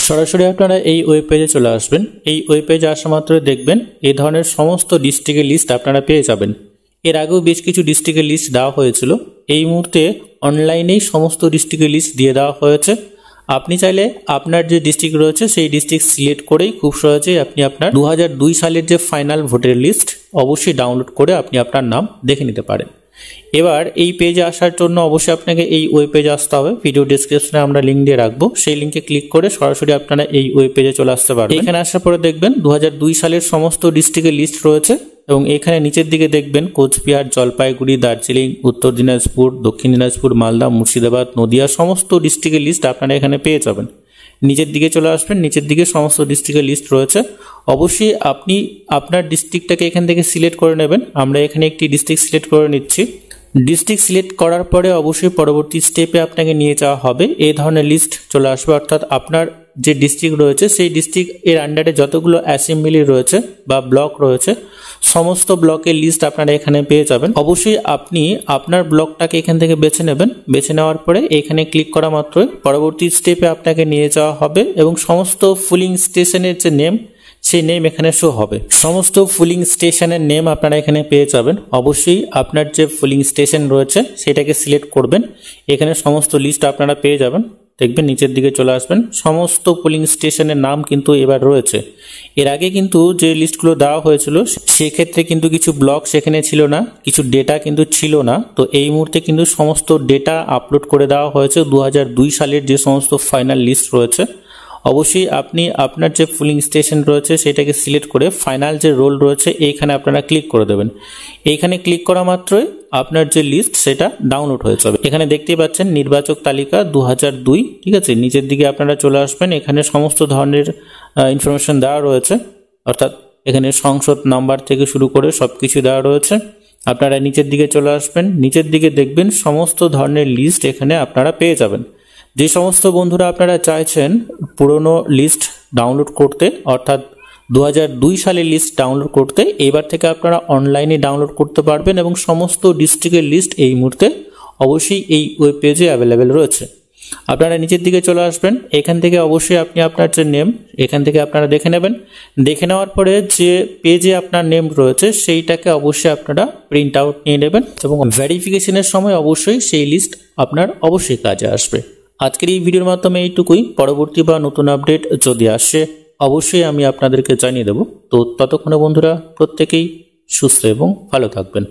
সরাসরি আপনারা এই ওয়েব পেজে চলে আসবেন। এই ওয়েব পেজে আসা মাত্র দেখবেন এই ধরনের সমস্ত ডিস্ট্রিক্টের লিস্ট আপনারা পেয়ে যাবেন। এর আগেও বেশ কিছু ডিস্ট্রিক্টের লিস্ট দেওয়া হয়েছিল। এই মুহূর্তে অনলাইনেই সমস্ত ডিস্ট্রিক্টের লিস্ট দিয়ে দেওয়া হয়েছে। আপনি চাইলে আপনার যে ডিস্ট্রিক্ট রয়েছে সেই ডিস্ট্রিক্ট সিলেক্ট করেই খুব সহজেই আপনি আপনার 2002 সালের যে ফাইনাল ভোটের লিস্ট অবশ্যই ডাউনলোড করে আপনি আপনার নাম দেখে নিতে পারেন। এবার এই পেজে আসার জন্য অবশ্যই আপনাকে এই ওয়েব পেজে আসতে হবে। ভিডিও ডেসক্রিপশনে আমরা লিঙ্ক দিয়ে রাখবো, সেই লিঙ্কে ক্লিক করে সরাসরি আপনারা এই ওয়েব পেজে চলে আসতে পারবেন। এখানে আসার পরে দেখবেন 2002 সালের সমস্ত ডিস্ট্রিক্টের লিস্ট রয়েছে এবং এখানে নিচের দিকে দেখবেন কোচবিহার, জলপাইগুড়ি, দার্জিলিং, উত্তর দিনাজপুর, দক্ষিণ দিনাজপুর, মালদা, মুর্শিদাবাদ, নদিয়া সমস্ত ডিস্ট্রিক্টের লিস্ট আপনারা এখানে পেয়ে যাবেন। নিচের দিকে চলে আসবেন, নিচের দিকে সমস্ত ডিস্ট্রিক্টের লিস্ট রয়েছে। অবশ্যই আপনি আপনার ডিস্ট্রিক্টটাকে এখান থেকে সিলেক্ট করে নেবেন। আমরা এখানে একটি ডিস্ট্রিক্ট সিলেক্ট করে নিচ্ছি। ডিস্ট্রিক্ট সিলেক্ট করার পরে অবশ্যই পরবর্তী স্টেপে আপনাকে নিয়ে যাওয়া হবে এই ধরনের লিস্ট চলে আসবে, অর্থাৎ আপনার যে ডিস্ট্রিক্ট রয়েছে সেই ডিস্ট্রিক্ট এর আন্ডারে যতগুলো অ্যাসেম্বলি রয়েছে বা ব্লক রয়েছে সমস্ত ব্লকের লিস্ট আপনারা এখানে পেয়ে যাবেন। অবশ্যই আপনি আপনার ব্লকটাকে এখান থেকে বেছে নেবেন। বেছে নেওয়ার পরে এখানে ক্লিক করা মাত্রই পরবর্তী স্টেপে আপনাকে নিয়ে যাওয়া হবে এবং সমস্ত ফুলিং স্টেশনের যে নেম সেই নেম এখানে শো হবে। সমস্ত ফুলিং স্টেশনের নেম আপনারা এখানে পেয়ে যাবেন। অবশ্যই আপনার যে ফুলিং স্টেশন রয়েছে সেটাকে সিলেক্ট করবেন। এখানে সমস্ত লিস্ট আপনারা পেয়ে যাবেন। দেখবেন নিচের দিকে চলে আসবেন, সমস্ত পুলিং স্টেশনের নাম কিন্তু এবার রয়েছে। এর আগে কিন্তু যে লিস্টগুলো দেওয়া হয়েছিল সেক্ষেত্রে কিন্তু কিছু ব্লক সেখানে ছিল না, কিছু ডেটা কিন্তু ছিল না। তো এই মুহূর্তে কিন্তু সমস্ত ডেটা আপলোড করে দেওয়া হয়েছে 2002 সালের যে সমস্ত ফাইনাল লিস্ট রয়েছে। অবশ্যই আপনি আপনার যে পুলিং স্টেশন রয়েছে সেটাকে সিলেক্ট করে ফাইনাল যে রোল রয়েছে এইখানে আপনারা ক্লিক করে দেবেন। এইখানে ক্লিক করা মাত্রই আপনার যে লিস্ট সেটা ডাউনলোড হয়ে যাবে। এখানে দেখতেই পাচ্ছেন নির্বাচক তালিকা 2002, ঠিক আছে। নিচের দিকে আপনারা চলে আসবেন, এখানে সমস্ত ধরনের ইনফরমেশন দেওয়া রয়েছে, অর্থাৎ এখানে সংসদ নাম্বার থেকে শুরু করে সবকিছু দেওয়া রয়েছে। আপনারা নিচের দিকে চলে আসবেন, নিচের দিকে দেখবেন সমস্ত ধরনের লিস্ট এখানে আপনারা পেয়ে যাবেন। যে সমস্ত বন্ধুরা আপনারা চাইছেন পুরনো লিস্ট ডাউনলোড করতে, অর্থাৎ 2002 সালের লিস্ট ডাউনলোড করতে, এবার থেকে আপনারা অনলাইনে ডাউনলোড করতে পারবেন এবং সমস্ত ডিস্ট্রিক্টের লিস্ট এই মুহূর্তে অবশ্যই এই ওয়েব পেজে অ্যাভেলেবেল রয়েছে। আপনারা নিচের দিকে চলে আসবেন, এখান থেকে অবশ্যই আপনি আপনার যে নেম এখান থেকে আপনারা দেখে নেবেন। দেখে নেওয়ার পরে যে পেজে আপনার নেম রয়েছে সেইটাকে অবশ্যই আপনারা প্রিন্ট আউট নিয়ে নেবেন এবং ভেরিফিকেশনের সময় অবশ্যই সেই লিস্ট আপনার অবশ্যই কাজে আসবে। আজকের এই ভিডিওর মাধ্যমে এইটুকুই। পরবর্তী বা নতুন আপডেট যদি আসে অবশ্যই আমি আপনাদেরকে জানিয়ে দেব। তো ততক্ষণে বন্ধুরা প্রত্যেকেই সুস্থ এবং ভালো থাকবেন।